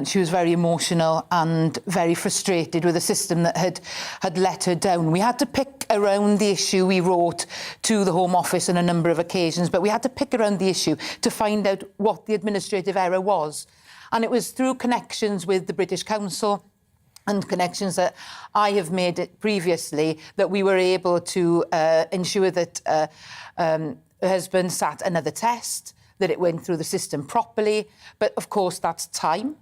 Q: She was very emotional and very frustrated with a system that had let her down. We had to pick around the issue. We wrote to the Home Office on a number of occasions, but we had to pick around the issue to find out what the administrative error was. And it was through connections with the British Council and connections that I have made it previously that we were able to ensure that her husband sat another test, that it went through the system properly. But of course, that's time,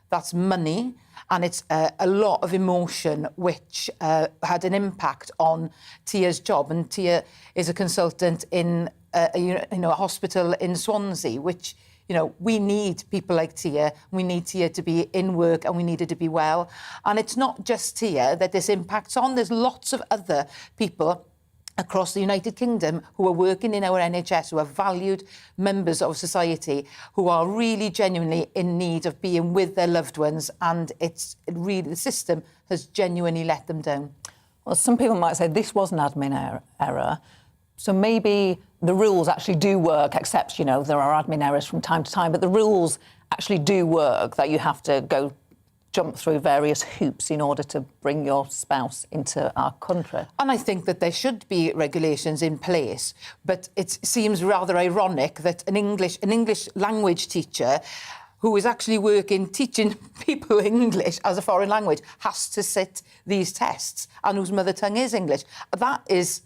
Q: that's money, and it's a lot of emotion, which had an impact on Tia's job. And Tia is a consultant in a hospital in Swansea, which, we need people like Tia. We need Tia to be in work and we need her to be well. And it's not just Tia that this impacts on. There's lots of other people across the United Kingdom who are working in our NHS, who are valued members of society, who are really genuinely in need of being with their loved ones. And the system has genuinely let them down.
F: Well, some people might say this was an admin error. So maybe the rules actually do work, except, there are admin errors from time to time, but the rules actually do work, that you have to jump through various hoops in order to bring your spouse into our country.
Q: And I think that there should be regulations in place, but it seems rather ironic that an English language teacher who is actually teaching people English as a foreign language has to sit these tests and whose mother tongue is English. That is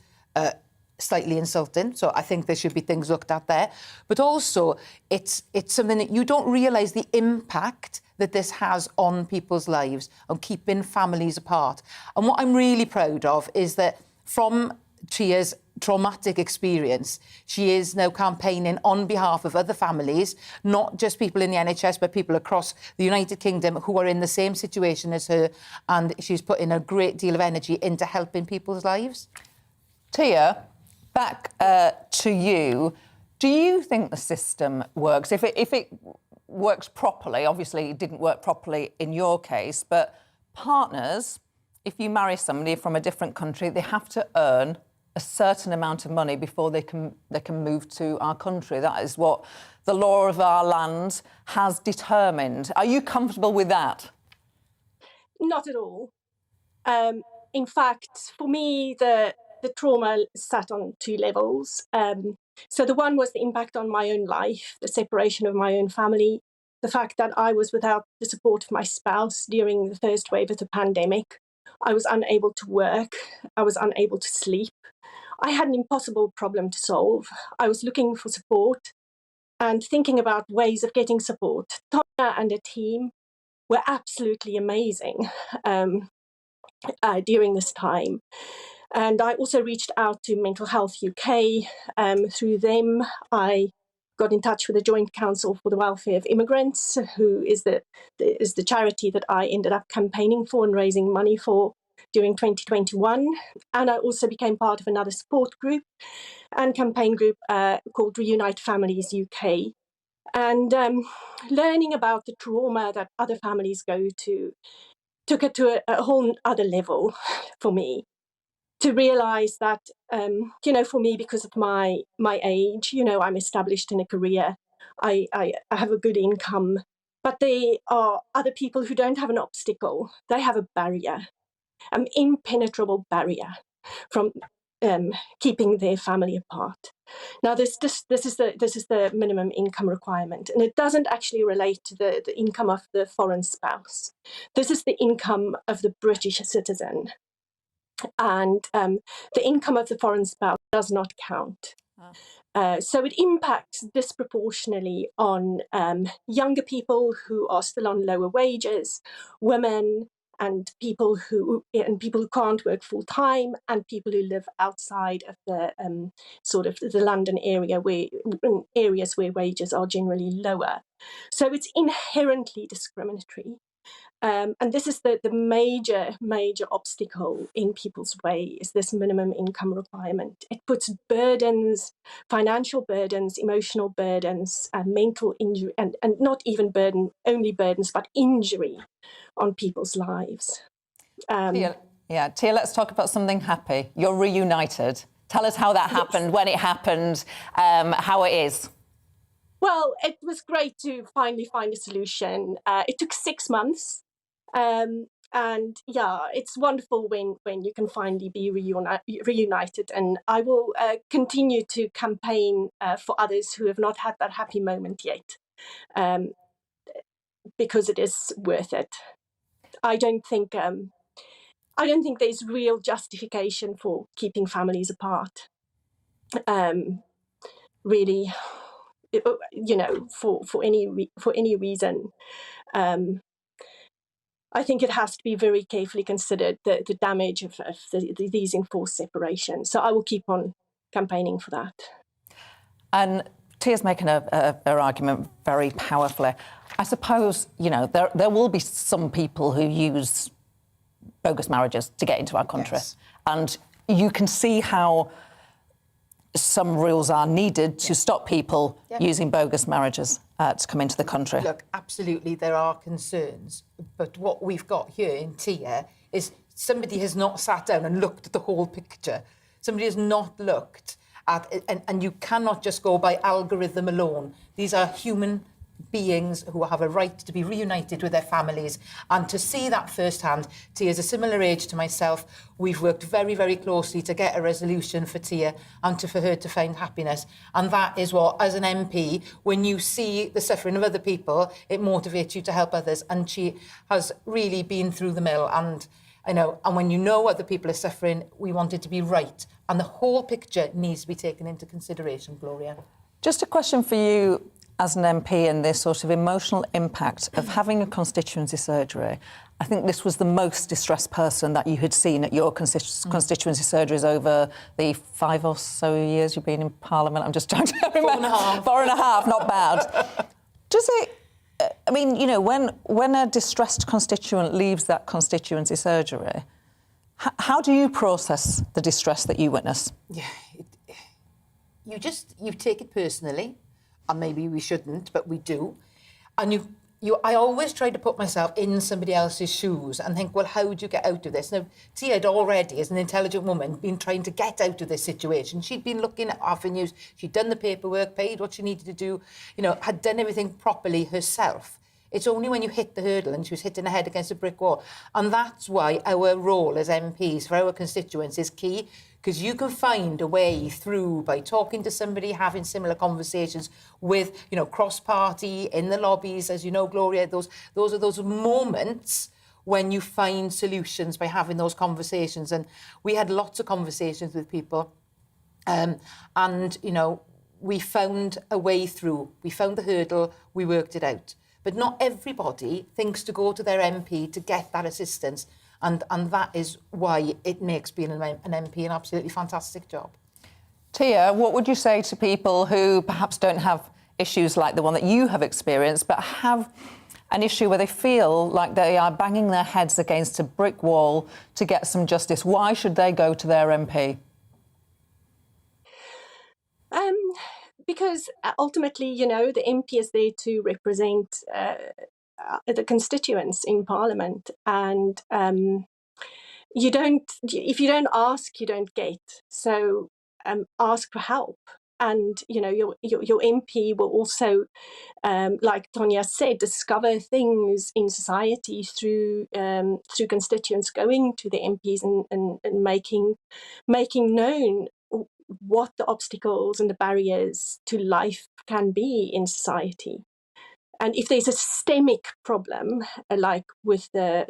Q: slightly insulting, so I think there should be things looked at there. But also, it's something that you don't realise the impact that this has on people's lives, on keeping families apart. And what I'm really proud of is that from Tia's traumatic experience, she is now campaigning on behalf of other families, not just people in the NHS, but people across the United Kingdom who are in the same situation as her, and she's putting a great deal of energy into helping people's lives.
F: Tia, back to you. Do you think the system works? If it works properly, obviously it didn't work properly in your case, but partners, if you marry somebody from a different country, they have to earn a certain amount of money before they can move to our country. That is what the law of our land has determined. Are you comfortable with that?
P: Not at all. In fact, for me, the trauma sat on two levels. So the one was the impact on my own life, the separation of my own family, the fact that I was without the support of my spouse during the first wave of the pandemic. I was unable to work. I was unable to sleep. I had an impossible problem to solve. I was looking for support and thinking about ways of getting support. Tonga and her team were absolutely amazing during this time. And I also reached out to Mental Health UK. Through them, I got in touch with the Joint Council for the Welfare of Immigrants, who is the charity that I ended up campaigning for and raising money for during 2021. And I also became part of another support group and campaign group called Reunite Families UK. And learning about the trauma that other families go to took it to a whole other level for me, to realise that, for me, because of my age, I'm established in a career, I have a good income, but there are other people who don't have an obstacle. They have a barrier, an impenetrable barrier from keeping their family apart. Now, this is the minimum income requirement, and it doesn't actually relate to the income of the foreign spouse. This is the income of the British citizen, and the income of the foreign spouse does not count. So it impacts disproportionately on younger people who are still on lower wages, women, and people who can't work full time, and people who live outside of the sort of the London area, areas where wages are generally lower. So it's inherently discriminatory. And this is the major obstacle in people's way, is this minimum income requirement. It puts burdens, financial burdens, emotional burdens, mental injury, and not even only burdens, but injury on people's lives.
F: Tia, let's talk about something happy. You're reunited. Tell us how that happened, when it happened, how it is.
P: Well, it was great to finally find a solution. It took 6 months. And yeah, it's wonderful when you can finally be reunited. And I will continue to campaign for others who have not had that happy moment yet, because it is worth it. I don't think there's real justification for keeping families apart. Really, for any reason. I think it has to be very carefully considered, the damage of these enforced separations. So I will keep on campaigning for that.
F: And Tia's making her argument very powerfully. I suppose, there will be some people who use bogus marriages to get into our country. Yes. And you can see how some rules are needed to stop people using bogus marriages to come into the country.
Q: Look, absolutely, there are concerns. But what we've got here in Tia is somebody has not sat down and looked at the whole picture. Somebody has not looked at it, and you cannot just go by algorithm alone. These are human beings who have a right to be reunited with their families, and to see that firsthand. Tia is a similar age to myself. We've worked very, very closely to get a resolution for Tia and for her to find happiness. And that is what, as an MP, when you see the suffering of other people, it motivates you to help others. And she has really been through the mill. And when you know other people are suffering, we want it to be right. And the whole picture needs to be taken into consideration, Gloria.
F: Just a question for you, as an MP, and this sort of emotional impact of having a constituency surgery. I think this was the most distressed person that you had seen at your constituency surgeries over the 5 or so years you've been in Parliament. I'm just trying to remember. 4.5, not bad. Does it, when a distressed constituent leaves that constituency surgery, how do you process the distress that you witness?
Q: Yeah, you take it personally. And maybe we shouldn't, but we do. And I always try to put myself in somebody else's shoes and think, well, how would you get out of this? Now, Tia had already, as an intelligent woman, been trying to get out of this situation. She'd been looking at avenues. She'd done the paperwork, paid what she needed to do, had done everything properly herself. It's only when you hit the hurdle, and she was hitting her head against a brick wall. And that's why our role as MPs for our constituents is key, because you can find a way through by talking to somebody, having similar conversations with, cross-party, in the lobbies, as you know, Gloria. Those are those moments when you find solutions by having those conversations. And we had lots of conversations with people, and we found a way through. We found the hurdle, we worked it out. But not everybody thinks to go to their MP to get that assistance. And that is why it makes being an MP an absolutely fantastic job.
F: Tia, what would you say to people who perhaps don't have issues like the one that you have experienced, but have an issue where they feel like they are banging their heads against a brick wall to get some justice. Why should they go to their MP?
P: Because ultimately, you know, the MP is there to represent the constituents in Parliament, and if you don't ask, you don't get. So ask for help, and you know your MP will also, like Tonya said, discover things in society through constituents going to the MPs and making known what the obstacles and the barriers to life can be in society. And if there's a systemic problem, like with the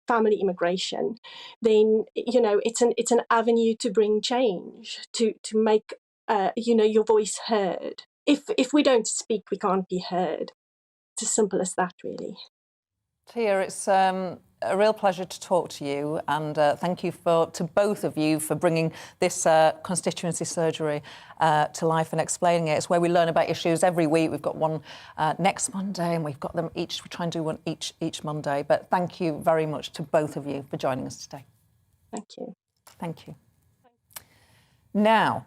P: family immigration, then you know it's an avenue to bring change, to make you know, your voice heard. If we don't speak, we can't be heard. It's as simple as that, really.
F: Tia, it's a real pleasure to talk to you, and thank you to both of you for bringing this constituency surgery to life and explaining it. It's where we learn about issues every week. We've got one next Monday, and we've got them each. We try and do one each Monday. But thank you very much to both of you for joining us today.
P: Thank you.
F: Thank you. Now,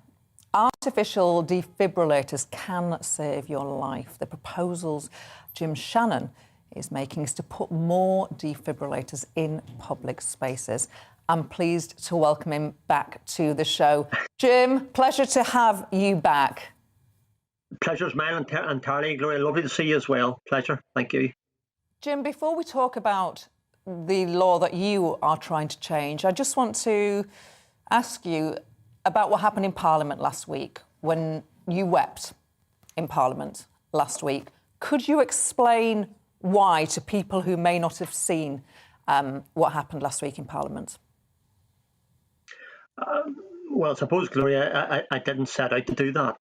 F: artificial defibrillators can save your life. The proposals Jim Shannon is making is to put more defibrillators in public spaces. I'm pleased to welcome him back to the show. Jim, pleasure to have you back.
R: Pleasure's mine entirely, Gloria. Lovely to see you as well. Pleasure. Thank you.
F: Jim, before we talk about the law that you are trying to change, I just want to ask you about what happened in Parliament last week, when you wept in Parliament last week. Could you explain why to people who may not have seen what happened last week in Parliament?
R: Well, I suppose, Gloria, I didn't set out to do that.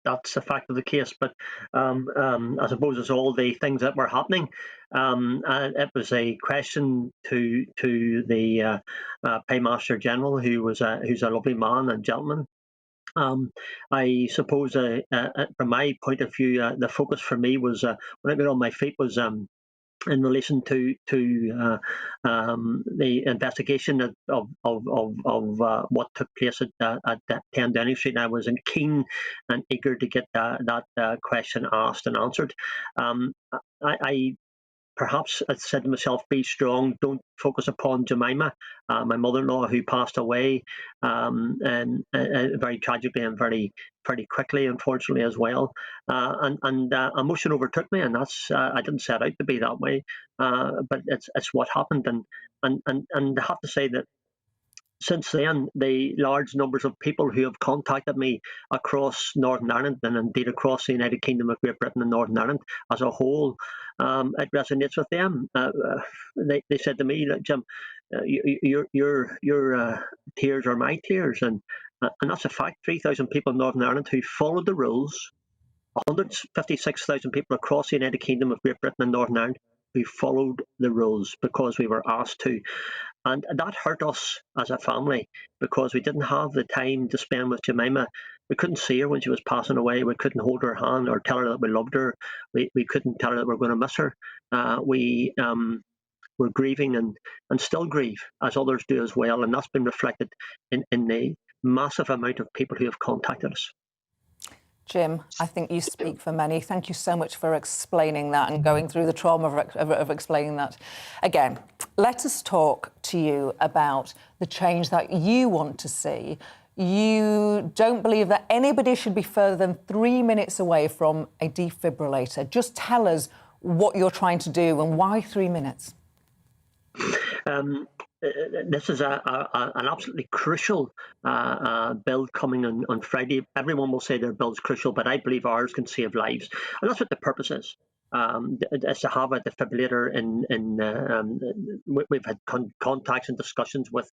R: That's a fact of the case. But I suppose it's all the things that were happening. And it was a question to the Paymaster General, who's a lovely man and gentleman. I suppose, from my point of view, the focus for me was, when I got on my feet, was in relation to the investigation of what took place at 10 Downing Street. I was keen and eager to get that question asked and answered. I perhaps I said to myself, be strong, don't focus upon Jemima, my mother-in-law, who passed away and very tragically and very quickly, unfortunately, as well. And emotion overtook me, and that's I didn't set out to be that way, but it's what happened. And I have to say that since then, the large numbers of people who have contacted me across Northern Ireland, and indeed across the United Kingdom of Great Britain and Northern Ireland as a whole, it resonates with them. They said to me, Jim, your tears are my tears, and that's a fact. 3,000 people in Northern Ireland who followed the rules, 156,000 people across the United Kingdom of Great Britain and Northern Ireland who followed the rules because we were asked to. And that hurt us as a family because we didn't have the time to spend with Jemima. We couldn't see her when she was passing away. We couldn't hold her hand or tell her that we loved her. We couldn't tell her that we're going to miss her. We were grieving and still grieve, as others do as well. And that's been reflected in the massive amount of people who have contacted us.
F: Jim, I think you speak for many. Thank you so much for explaining that and going through the trauma of explaining that. Again, let us talk to you about the change that you want to see. You don't believe that anybody should be further than 3 minutes away from a defibrillator. Just tell us what you're trying to do and why 3 minutes.
R: This is an absolutely crucial bill coming on Friday. Everyone will say their bill's crucial, but I believe ours can save lives. And that's what the purpose is. Is to have a defibrillator we've had contacts and discussions with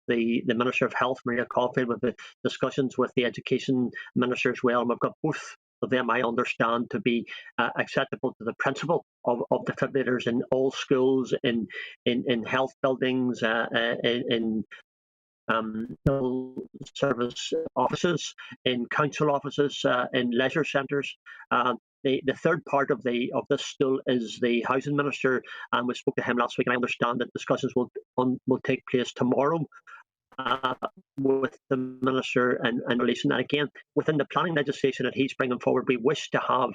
R: the Minister of Health, Maria Caulfield, with the discussions with the Education Minister as well. And we've got both of them, I understand, to be acceptable to the principle of defibrillators in all schools, in health buildings, in service offices, in council offices, in leisure centres. The third part of this stool is the housing minister, and we spoke to him last week, and I understand that discussions will take place tomorrow with the minister in relation to that. Again, within the planning legislation that he's bringing forward, we wish to have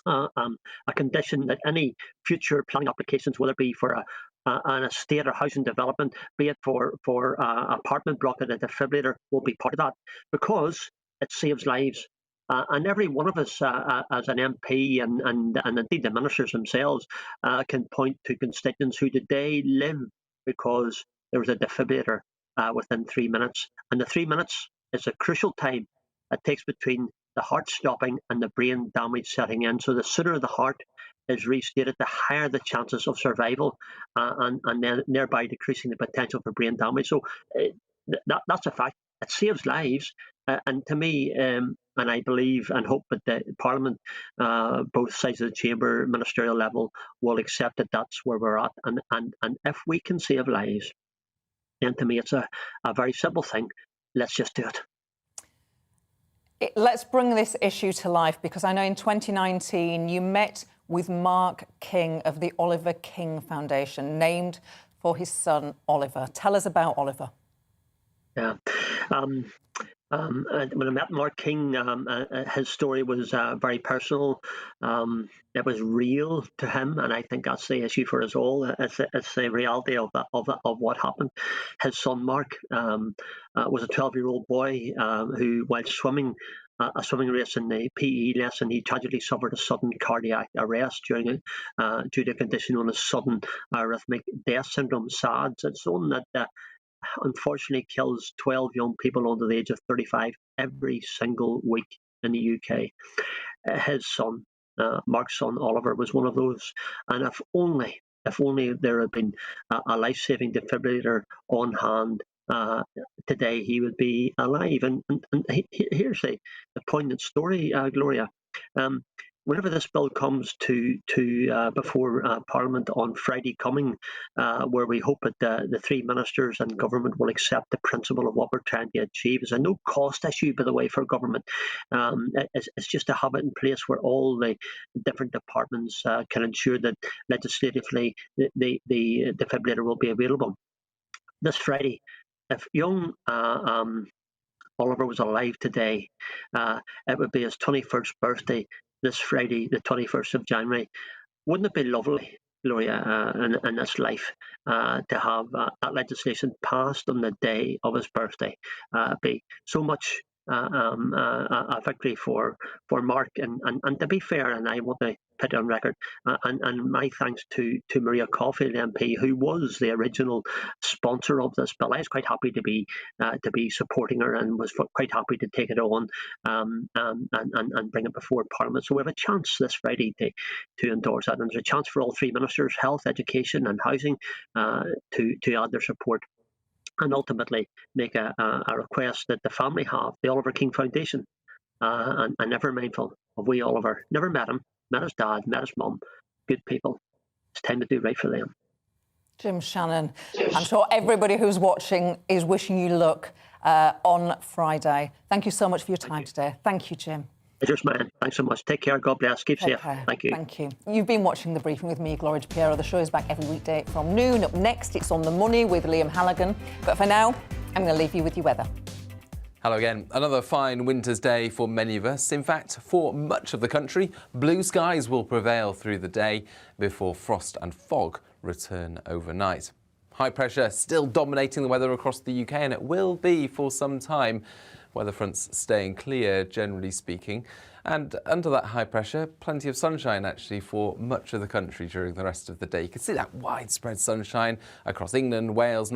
R: a condition that any future planning applications, whether it be for an estate or housing development, be it for apartment block and a defibrillator, will be part of that, because it saves lives. And every one of us as an MP and indeed the ministers themselves can point to constituents who today live because there was a defibrillator within 3 minutes. And the 3 minutes is a crucial time it takes between the heart stopping and the brain damage setting in. So the sooner the heart is restated, the higher the chances of survival, and then thereby decreasing the potential for brain damage. So that's a fact. It saves lives. And to me, and I believe and hope that the Parliament, both sides of the chamber, ministerial level, will accept that that's where we're at. And if we can save lives, then to me it's a very simple thing. Let's just do it.
F: Let's bring this issue to life, because I know in 2019 you met with Mark King of the Oliver King Foundation, named for his son Oliver. Tell us about Oliver.
R: Yeah. When I met Mark King, his story was very personal. It was real to him, and I think that's the issue for us all. It's the reality of what happened. His son Mark was a 12-year-old boy who, while swimming a swimming race in the PE lesson, he tragically suffered a sudden cardiac arrest due to a condition known as sudden arrhythmic death syndrome, SADS. It's one that unfortunately kills 12 young people under the age of 35 every single week in the UK. His son, Mark's son Oliver, was one of those. And if only there had been a life-saving defibrillator on hand today, he would be alive. And here's the poignant story, Gloria. Whenever this bill comes to before Parliament on Friday coming, where we hope that the three ministers and government will accept the principle of what we're trying to achieve, is a no-cost issue, by the way, for government. It's just to have it in place where all the different departments can ensure that legislatively the defibrillator will be available. This Friday, if young Oliver was alive today, it would be his 21st birthday this Friday, the 21st of January. Wouldn't it be lovely, Gloria, in this life, to have that legislation passed on the day of his birthday? Be so much a victory for Mark, and to be fair, and I want to put it on record, and my thanks to Maria Caulfield MP, who was the original sponsor of this bill. I was quite happy to be supporting her, and was quite happy to take it on and bring it before Parliament. So we have a chance this Friday to endorse that, and there's a chance for all three ministers, health, education and housing, to add their support, and ultimately make a request that the family have, the Oliver King Foundation, and ever mindful of wee Oliver. Never met him, met his dad, met his mum. Good people. It's time to do right for them.
F: Jim Shannon, I'm sure everybody who's watching is wishing you luck on Friday. Thank you so much for your time today. Thank you, Jim.
R: Pleasure's mine. Thanks so much. Take care. God bless. Keep safe. Thank you.
F: Thank you. You've been watching The Briefing with me, Gloria De Piero. The show is back every weekday from noon. Up next, it's On the Money with Liam Halligan. But for now, I'm going to leave you with your weather.
A: Hello again. Another fine winter's day for many of us. In fact, for much of the country, blue skies will prevail through the day before frost and fog return overnight. High pressure still dominating the weather across the UK, and it will be for some time. Weather fronts staying clear, generally speaking. And under that high pressure, plenty of sunshine actually for much of the country during the rest of the day. You can see that widespread sunshine across England, Wales, North